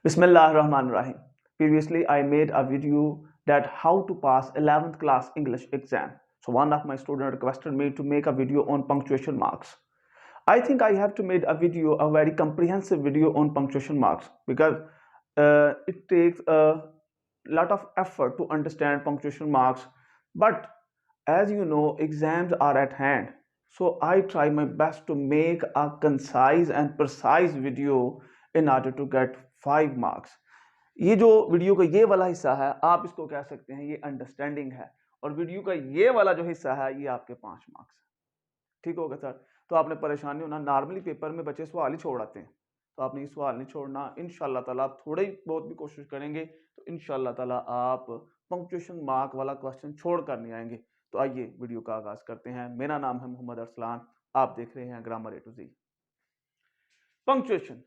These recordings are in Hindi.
Bismillahirrahmanirrahim. Previously, I made a video that how to pass 11th class English exam. So one of my students requested me to make a video on punctuation marks. I think I have to make a very comprehensive video on punctuation marks because it takes a lot of effort to understand punctuation marks. But as you know, exams are at hand. So I try my best to make a concise and precise video in order to get 5 marks. ये जो वीडियो का ये वाला हिस्सा है, आप इसको कह सकते हैं ये अंडरस्टैंडिंग है, और वीडियो का ये वाला जो हिस्सा है ये आपके 5 मार्क्स है। ठीक होगा सर? तो आपने परेशान नहीं होना। नॉर्मली पेपर में बच्चे सवाल ही छोड़ आते हैं, तो आपने ये सवाल नहीं छोड़ना। इंशाल्लाह ताला आप थोड़ा ही बहुत भी कोशिश करेंगे तो इंशाल्लाह ताला आप पंक्चुएशन मार्क वाला क्वेश्चन छोड़ कर नहीं आएंगे। तो आइए वीडियो का आगाज करते हैं। मेरा नाम है मोहम्मद अरसलान, आप देख रहे हैं grammar A to Z. Punctuation,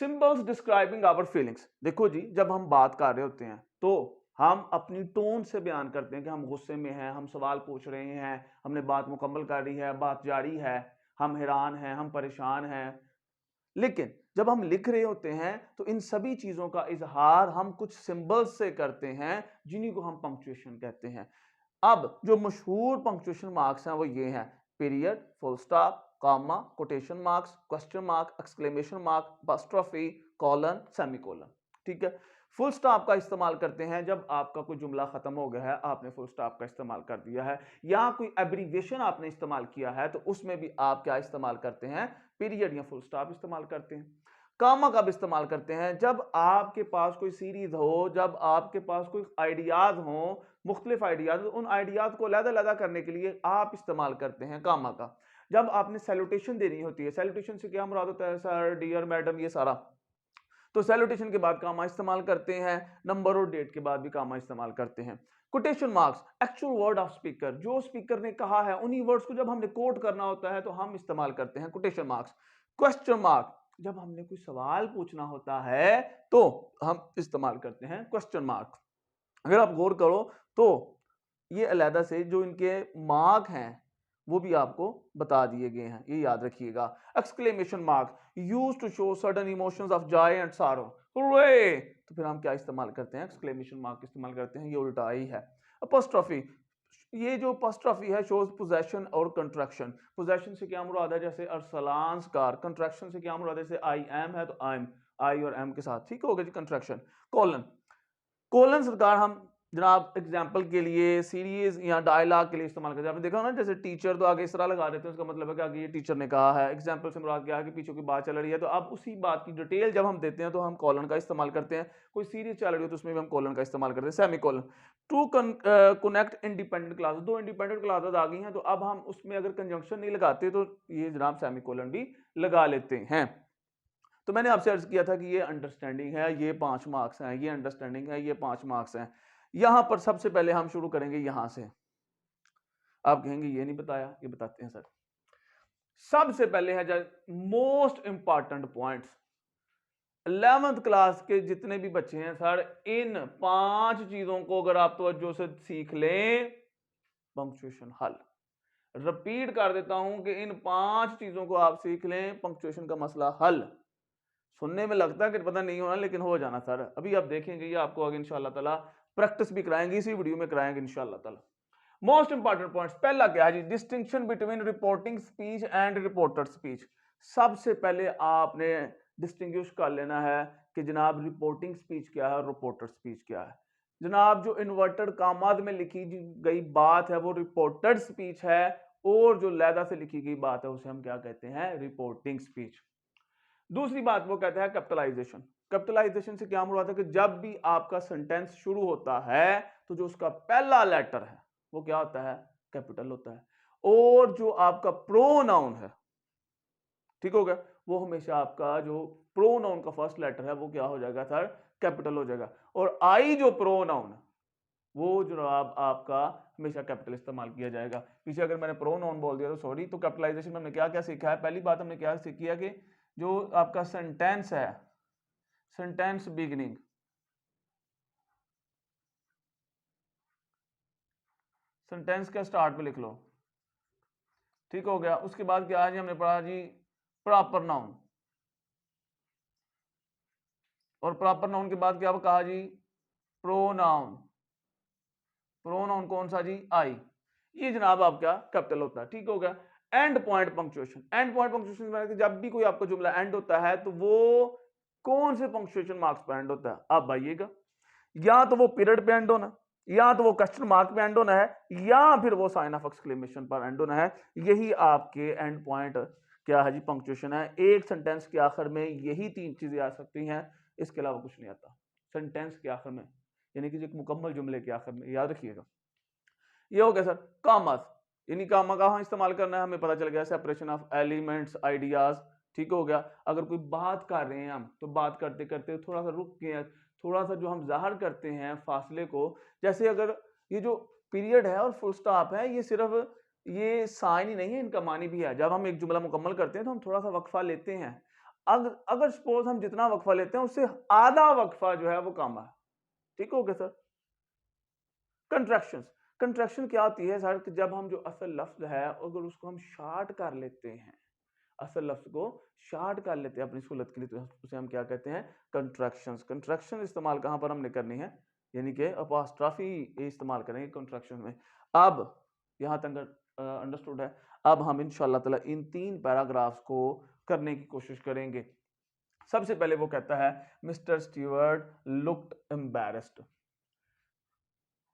symbols describing our feelings. देखो जी, जब हम बात कर रहे होते हैं तो हम अपनी टोन से बयान करते हैं कि हम गुस्से में हैं, हम सवाल पूछ रहे हैं, हमने बात मुकम्मल कर ली है, बात जारी है, हम हैरान हैं, हम परेशान हैं। लेकिन जब हम लिख रहे होते हैं तो इन सभी चीजों का इजहार हम कुछ सिंबल्स से करते हैं, जिन्हीं को हम पंक्चुएशन कहते हैं। अब जो मशहूर पंक्चुएशन मार्क्स हैं वो ये हैं: period, full stop, comma, quotation marks, question mark, exclamation mark, apostrophe, colon, semicolon. ठीक है। फुल स्टॉप का इस्तेमाल करते हैं जब आपका कोई जुमला खत्म हो गया है, आपने फुल स्टॉप का इस्तेमाल कर दिया है, या कोई एब्रीविएशन आपने इस्तेमाल किया है, तो उसमें भी आप क्या इस्तेमाल करते हैं? पीरियड या फुल स्टॉप इस्तेमाल करते हैं। कामा कब इस्तेमाल करते हैं? जब आपके पास कोई सीरीज हो, जब आपके पास कोई आइडियाज हो, मुख्तलिफ आइडियाज, उन आइडियाज को अलग-अलग करने के लिए आप इस्तेमाल करते हैं कामा का। जब आपने सैल्यूटेशन देनी होती है, सैल्यूटेशन से क्या मुराद होता है? सर, डियर, मैडम, ये सारा। तो सैल्यूटेशन के बाद कामा इस्तेमाल करते हैं, नंबर और डेट के बाद भी कामा इस्तेमाल करते हैं। Quotation marks, actual word of speaker, जो स्पीकर ने कहा है उन्हीं वर्ड्स को जब हमने कोट करना होता है तो हम इस्तेमाल करते हैं कोटेशन मार्क्स। क्वेश्चन मार्क, जब हमने कोई सवाल पूछना होता है तो हम इस्तेमाल करते हैं क्वेश्चन मार्क। अगर आप गौर करो तो ये अलहदा से जो इनके मार्क हैं वो भी आपको बता दिए गए हैं, ये याद रखिएगा। Exclamation mark, used to show sudden emotions of joy and sorrow, hurray, तो फिर हम क्या इस्तेमाल करते हैं? एक्सक्लेमेशन मार्क इस्तेमाल करते हैं, ये उल्टा ही है। अपॉस्ट्रोफी, ये जो अपॉस्ट्रोफी है शोज पोजेशन और कंट्रैक्शन। पोजेशन से क्या मुराद है? जैसे अरसलान कार। कंट्रैक्शन से क्या मुराद है? जैसे आई एम है तो आई एम, आई और एम के साथ। ठीक हो गया जी कंट्रैक्शन। कॉलन, कोलन सरकार हम जनाब एग्जाम्पल के लिए सीरीज या डायलॉग के लिए इस्तेमाल करते हैं। आपने देखा ना, जैसे टीचर तो आगे इस तरह लगा देते हैं, उसका मतलब है कि आगे ये टीचर ने कहा है। एग्जाम्पल से मुराद क्या है कि पीछे की बात चल रही है, तो अब उसी बात की डिटेल जब हम देते हैं तो हम कॉलन का इस्तेमाल करते हैं। कोई सीरीज चल रही हो तो उसमें भी हम कॉलन का इस्तेमाल करते हैं। Semicolon, to connect independent classes, दो इंडिपेंडेंट क्लासेस आ गई हैं तो अब हम उसमें अगर कंजंक्शन नहीं लगाते तो ये जनाब सेमी कॉलन भी लगा लेते हैं। तो मैंने आपसे अर्ज किया था कि ये अंडरस्टैंडिंग है, ये 5 मार्क्स हैं, ये अंडरस्टैंडिंग है, ये 5 मार्क्स हैं। यहां पर सबसे पहले हम शुरू करेंगे यहां से। आप कहेंगे ये नहीं बताया, ये बताते हैं सर। सबसे पहले है most important points. 11th class के जितने भी बच्चे हैं सर, इन 5 चीजों को अगर आप तवज्जो से सीख लें, पंक्चुएशन हल। रिपीट कर देता हूं कि इन 5 चीजों को आप सीख लें, पंक्चुएशन का मसला हल। सुनने में लगता है कि पता नहीं होना, लेकिन हो जाना सर। अभी आप देखेंगे, ये आपको आगे इंशाल्लाह ताला प्रैक्टिस भी कराएंगे, इसी वीडियो में कराएंगे इंशाल्लाह ताला। मोस्ट इंपॉर्टेंट पॉइंट्स, पहला क्या है जी? Distinction between reporting speech and reported speech. सबसे पहले आपने डिस्टिंग्विश कर लेना है कि जनाब रिपोर्टिंग स्पीच क्या है और रिपोर्टेड स्पीच क्या है। जनाब जो इन्वर्टेड कामाद में लिखी गई बात है वो रिपोर्टेड स्पीच है, और जो लैदा से लिखी गई बात है उसे हम क्या कहते हैं? Reporting speech. दूसरी बात वो कहता है कैपिटलाइजेशन। कैपिटलाइजेशन से क्या मुराद है कि जब भी आपका सेंटेंस शुरू होता है तो जो उसका पहला लेटर है वो क्या होता है? कैपिटल होता है। और जो आपका प्रोनाउन है, ठीक हो गया, वो हमेशा आपका जो प्रोनाउन का फर्स्ट लेटर है वो क्या हो जाएगा सर? कैपिटल हो जाएगा। और आई जो प्रोनाउन है वो जो आपका हमेशा कैपिटल इस्तेमाल किया जाएगा। पीछे अगर मैंने प्रोनाउन बोल दिया तो सॉरी। तो कैपिटलाइजेशन में हमने क्या क्या सीखा है? पहली बात हमने क्या सीखी है कि जो आपका सेंटेंस है, सेंटेंस बिगिनिंग, सेंटेंस का स्टार्ट पे लिख लो। ठीक हो गया। उसके बाद क्या है जी? हमने पढ़ा जी प्रॉपर नाउन। और प्रॉपर नाउन के बाद क्या कहा जी, प्रोनाउन। प्रोनाउन कौन सा जी, आई। ये जनाब आपका कैपिटल होता है, ठीक हो गया। And point punctuation, and point punctuation जब भी कोई आपका जुमला एंड होता है तो वो कौन से पंक्चुएशन मार्क्स पर एंड होता है, आप आइएगा। या तो वो पीरियड पे एंड होना, या तो वो क्वेश्चन मार्क पे एंड होना है, या फिर वो साइन ऑफ एक्सक्लेमेशन पर एंड होना है। यही आपके एंड पॉइंट क्या है जी, पंक्चुएशन है। एक सेंटेंस के आखिर में यही तीन चीजें आ सकती हैं, इसके अलावा कुछ नहीं आता सेंटेंस के आखिर में, यानी कि एक मुकम्मल जुमले के आखिर में, याद रखिएगा। ये हो गया सर कामास, यानी कामा कहाँ इस्तेमाल करना है हमें पता चल गया, सेपरेशन ऑफ एलिमेंट्स आइडियाज, ठीक हो गया। अगर कोई बात कर रहे हैं हम, तो बात करते करते थोड़ा सा रुक के, थोड़ा सा जो हम जाहिर करते हैं फासले को, जैसे अगर ये जो पीरियड है और फुल स्टॉप है, ये सिर्फ ये साइन ही नहीं है, इनका मानी भी है। जब हम एक जुमला मुकम्मल करते हैं तो हम थोड़ा सा वक्फा लेते हैं। अगर सपोज हम जितना वक्फा लेते हैं उससे आधा वक्फा जो है वो कामा है, ठीक हो गया सर। कंट्रैक्शंस, कंट्रैक्शन क्या होती है सर, कि जब हम जो असल लफ्ज है अगर उसको हम शार्ट कर लेते हैं, असल लफ्ज को शार्ट कर लेते हैं अपनी सहूलत के लिए, तो उसे हम क्या कहते हैं, कंट्रैक्शंस। कंट्रैक्शन इस्तेमाल कहां पर हमने करनी है, यानी कि अपॉस्ट्रॉफी इस्तेमाल करेंगे कंट्रैक्शन में। अब यहां तक अंडरस्टूड है। अब हम इंशाल्लाह ताला इन तीन पैराग्राफ्स को करने की कोशिश करेंगे। सबसे पहले वो कहता है मिस्टर स्टीवर्ट लुक्ड एम्बैरेस्ड।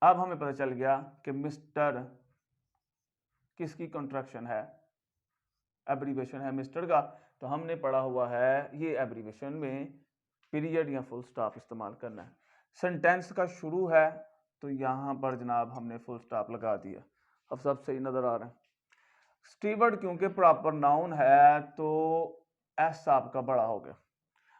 अब हमें पता चल गया कि मिस्टर किसकी कंट्रैक्शन है, एब्रीवेशन है मिस्टर का। तो हमने पढ़ा हुआ है ये एब्रीवेशन में पीरियड या फुल स्टॉप इस्तेमाल करना है। सेंटेंस का शुरू है तो यहां पर जनाब हमने फुल स्टॉप लगा दिया। अब सब सही नजर आ रहा है। स्टीवर्ड क्योंकि प्रॉपर नाउन है तो एस आपका बड़ा हो गया।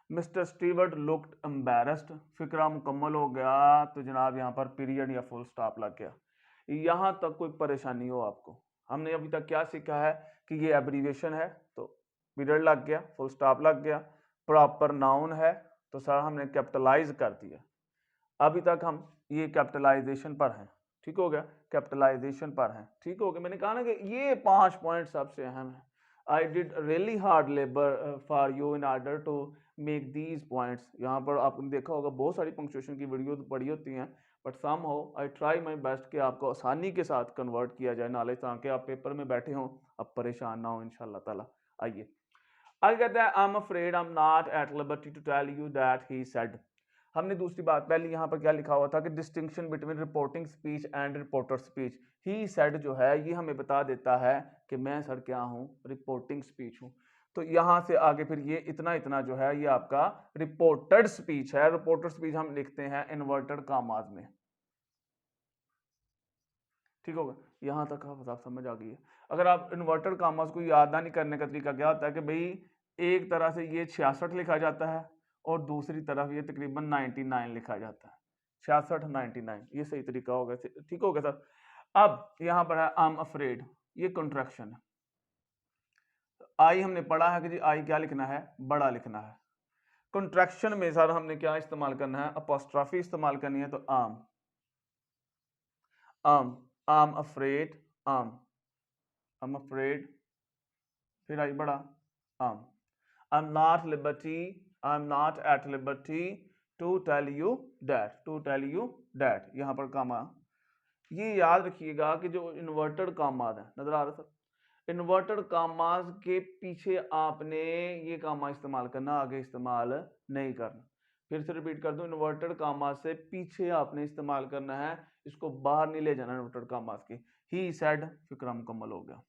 मिस्टर स्टीवर्ट लुक्ड एम्बैरेस्ड, फिक्रा मुकम्मल हो गया तो जनाब यहाँ पर पीरियड या फुल स्टॉप लग गया। यहाँ तक कोई परेशानी हो आपको, हमने अभी तक क्या सीखा है कि ये एब्रीवेशन है तो पीरियड लग गया, फुल स्टॉप लग गया। प्रॉपर नाउन है तो सर हमने कैपिटलाइज कर दिया। अभी तक हम ये कैपिटलाइजेशन पर हैं, ठीक हो गया, कैपिटलाइजेशन पर हैं, ठीक हो गया। मैंने कहा ना कि ये 5 पॉइंट सबसे अहम है। I did really hard labour for you in order to make these points. यहाँ पर आपने देखा होगा बहुत सारी पंक्चुएशन की वीडियो तो पड़ी होती हैं, but somehow I try my best कि आपको आसानी के साथ कन्वर्ट किया जाए नॉलेज, ताकि आप पेपर में बैठे हों अब परेशान ना हो इंशाल्लाह ताला। आइए आगे कहते हैं I am afraid I am not at liberty to tell you that he said. हमने दूसरी बात पहले यहाँ पर क्या लिखा हुआ था कि distinction between reporting speech and reporter speech. He said जो है ये हमें बता देता है कि मैं सर क्या हूँ, रिपोर्टिंग स्पीच हूँ। तो यहाँ से आगे फिर ये इतना इतना जो है ये आपका रिपोर्टेड स्पीच है। रिपोर्टेड स्पीच हम लिखते हैं इन्वर्टेड कामाज में, ठीक होगा। यहाँ तक आप समझ आ गई है। अगर आप इन्वर्टेड कामास को याद नहीं करने का तरीका क्या होता है कि भाई एक तरह से ये 66 लिखा जाता है और दूसरी तरफ ये तकरीबन 99 लिखा जाता है। 66 99 ये सही तरीका होगा, ठीक हो गया सर। अब यहाँ पर है आई एम अफ्रेड, ये कंट्रैक्शन है। आई हमने पढ़ा है कि जी आई क्या लिखना है, बड़ा लिखना है। कंट्रैक्शन में सर हमने क्या इस्तेमाल करना है, अपोस्ट्रोफी इस्तेमाल करनी है। तो आम अफ्रेड, आम अफ्रेड, फिर आई बड़ा आम। I am not liberty, I am not at liberty to tell you that, to tell you that. यहां पर कामा, ये याद रखिएगा कि जो इन्वर्टेड कामाज है, नजर आ रहा सर, इन्वर्टेड कामाज के पीछे आपने ये कामा इस्तेमाल करना, आगे इस्तेमाल नहीं करना। फिर से रिपीट कर दूं, इन्वर्टेड कामाज से पीछे आपने इस्तेमाल करना है, इसको बाहर नहीं ले जाना इन्वर्टेड कामाज के। ही सेड, फिक्रा मुकम्मल हो गया।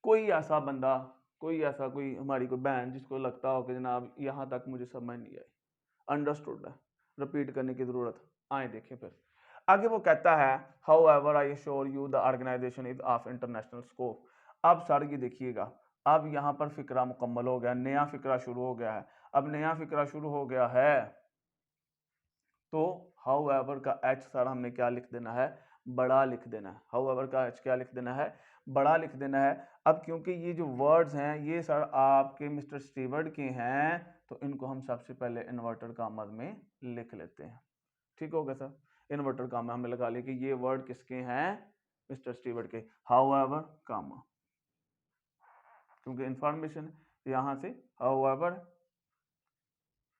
कोई ऐसा बंदा, कोई ऐसा कोई हमारी कोई बहन जिसको लगता हो कि जनाब यहाँ तक मुझे समझ नहीं आई, अंडरस्टूड है, रिपीट करने की जरूरत, आए देखें फिर आगे। वो कहता है however I assure you the organisation is of international scope. अब सर ये देखिएगा, अब यहाँ पर फिक्रा मुकम्मल हो गया, नया फिक्रा शुरू हो गया है। अब नया फिक्रा शुरू हो गया है तो हाउ एवर का एच सर हमने क्या लिख देना है, बड़ा लिख देना है। हाउ एवर का एच क्या लिख देना है, बड़ा लिख देना है। अब क्योंकि ये जो वर्ड्स हैं ये सर आपके मिस्टर स्टीवर्ट के हैं तो इनको हम सबसे पहले इन्वर्टेड कामा में लिख लेते हैं, ठीक हो गया सर। इन्वर्टेड कामा हमें लगा लिया कि ये वर्ड किसके हैं, मिस्टर स्टीवर्ट के। हाउ एवर कामा, क्योंकि इंफॉर्मेशन यहां से हाउ एवर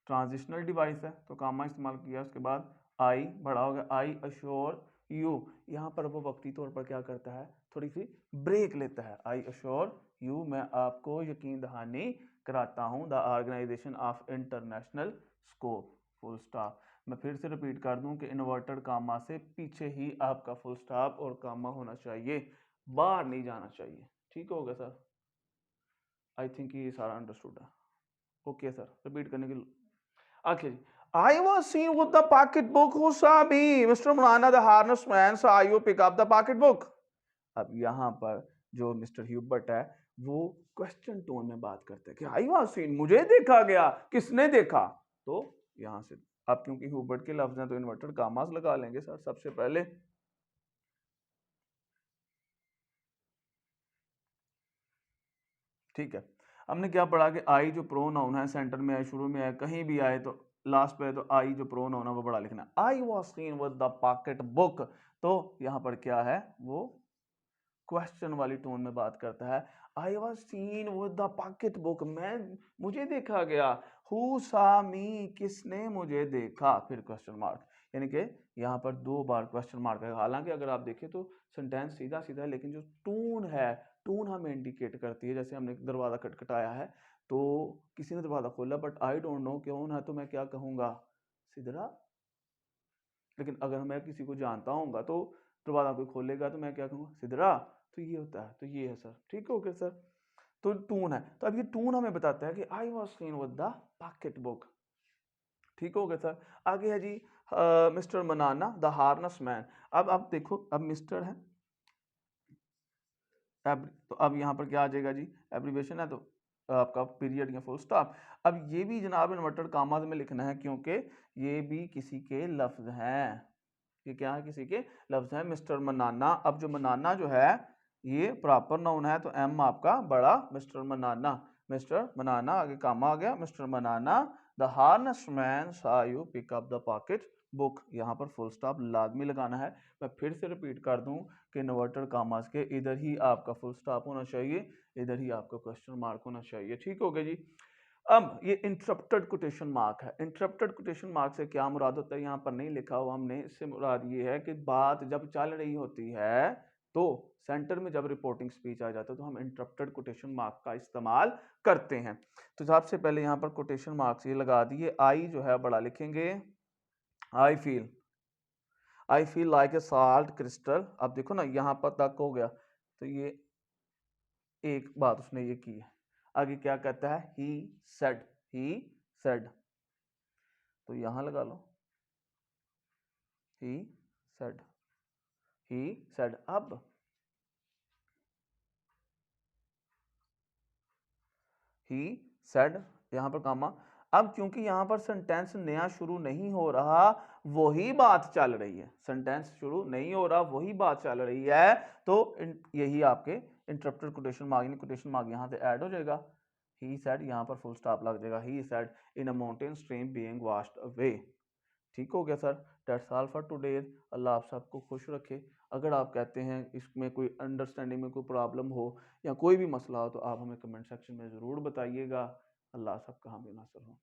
ट्रांजिशनल डिवाइस है तो कामा इस्तेमाल किया। उसके बाद आई बड़ा हो गया, आई अश्योर यू, यहाँ पर वो वक्ती तौर पर क्या करता है, थोड़ी सी ब्रेक लेता है। आई अश्योर यू, मैं आपको यकीन दहानी कराता हूँ, the organisation of international scope, full stop. मैं फिर से रिपीट कर दूं कि इन्वर्टेड कामा से पीछे ही आपका फुल स्टॉप और कामा होना चाहिए, बाहर नहीं जाना चाहिए। ठीक हो गया सर? आई थिंक ये सारा अंडरस्टूड है। ओके सर, रिपीट करने के लिए आखिर जी, I was seen with the pocketbook, who saw me? Mr. Mulana, the harness man, saw you pick up the pocketbook. अब यहाँ पर जो मिस्टर ह्यूबर्ट है वो क्वेश्चन टोन में बात करते हैं कि आई वाज सीन, मुझे देखा गया, किसने देखा? तो यहाँ से अब क्योंकि ह्यूबर्ट के लफ्ज हैं तो इन्वर्टेड कामास लगा लेंगे सर सबसे पहले। ठीक है, हमने क्या पढ़ा कि आई जो प्रोनाउन है सेंटर में आए, शुरू में आए, कहीं भी आए तो लास्ट पे, तो आई जो प्रोनाउन है वो बड़ा लिखना। I was seen with the pocket book, तो यहाँ पर क्या है, वो क्वेश्चन वाली टोन में बात करता है। I was seen with the pocket book, मैं, मुझे देखा गया। हु सा मी, किसने मुझे देखा, फिर क्वेश्चन मार्क, यानी कि यहाँ पर 2 बार क्वेश्चन मार्क है। हालांकि अगर आप देखें तो सेंटेंस सीधा सीधा है, लेकिन जो टोन है, टोन हमें इंडिकेट करती है। जैसे हमने दरवाजा खटखटाया है तो किसी ने दरवाजा खोला, बट आई डोंट नो कौन है, तो मैं क्या कहूंगा, सिदरा। लेकिन अगर मैं किसी को जानता हूँ तो दरवाजा कोई खोलेगा तो मैं क्या कहूँगा, सिदरा। तो ये होता है, तो ये है सर। ठीक हो गया सर? तो टून है, तो अब ये टून हमें बताता है कि I was seen with the pocket book. ठीक हो गया सर? आगे है जी mister Manana the harness man. अब आप देखो, अब मिस्टर है, तो अब यहाँ पर क्या आ जाएगा जी, एब्रीवेशन है तो आपका पीरियड या फुल स्टॉप। अब ये भी जनाब इन्वर्टेड कामाज में लिखना है क्योंकि ये भी किसी के लफ्ज हैं। ये क्या है, किसी के लफ्ज है। मिस्टर मनाना, अब जो मनाना जो है ये प्रॉपर नाउन है तो एम आपका बड़ा, मिस्टर मनाना, मिस्टर मनाना, आगे कामा आ गया, mister Manana the harness man saw you pick up the pocket book, यहाँ पर फुल स्टॉप लाजमी लगाना है। मैं फिर से रिपीट कर दूं कि इन्वर्टेड कामास के इधर ही आपका फुल स्टॉप होना चाहिए, इधर ही आपका क्वेश्चन मार्क होना चाहिए। ठीक हो गया जी? अब ये इंटरप्टेड कोटेशन मार्क है। इंटरप्टेड कोटेशन मार्क से क्या मुराद होता है, यहाँ पर नहीं लिखा हुआ हमने, इससे मुराद ये है कि बात जब चल रही होती है तो सेंटर में जब रिपोर्टिंग स्पीच आ जाता है तो हम इंटरप्टेड कोटेशन मार्क का इस्तेमाल करते हैं। तो सबसे पहले यहाँ पर कोटेशन मार्क्स ये लगा दिए। आई जो है बड़ा लिखेंगे, I feel like a salt crystal. अब देखो ना यहाँ पर तक हो गया, तो ये एक बात उसने ये की है। आगे क्या कहता है, ही सेड, तो यहां लगा लो, ही सेड, ही सेड। अब ही सेड, यहां पर कामा। अब क्योंकि यहां पर सेंटेंस नया शुरू नहीं हो रहा, वही बात चल रही है, सेंटेंस शुरू नहीं हो रहा, वही बात चल रही है, तो यही आपके interrupted quotation mark, quotation mark यहां से ऐड हो जाएगा। ही सेड, यहां पर फुल स्टॉप लग जाएगा। He said in a mountain stream being washed away. ठीक हो गया sir? That's all for today. Allah आप सबको खुश रखे। अगर आप कहते हैं इसमें कोई अंडरस्टैंडिंग में कोई प्रॉब्लम हो या कोई भी मसला हो तो आप हमें कमेंट सेक्शन में ज़रूर बताइएगा। अल्लाह सबका हामी नासर हो।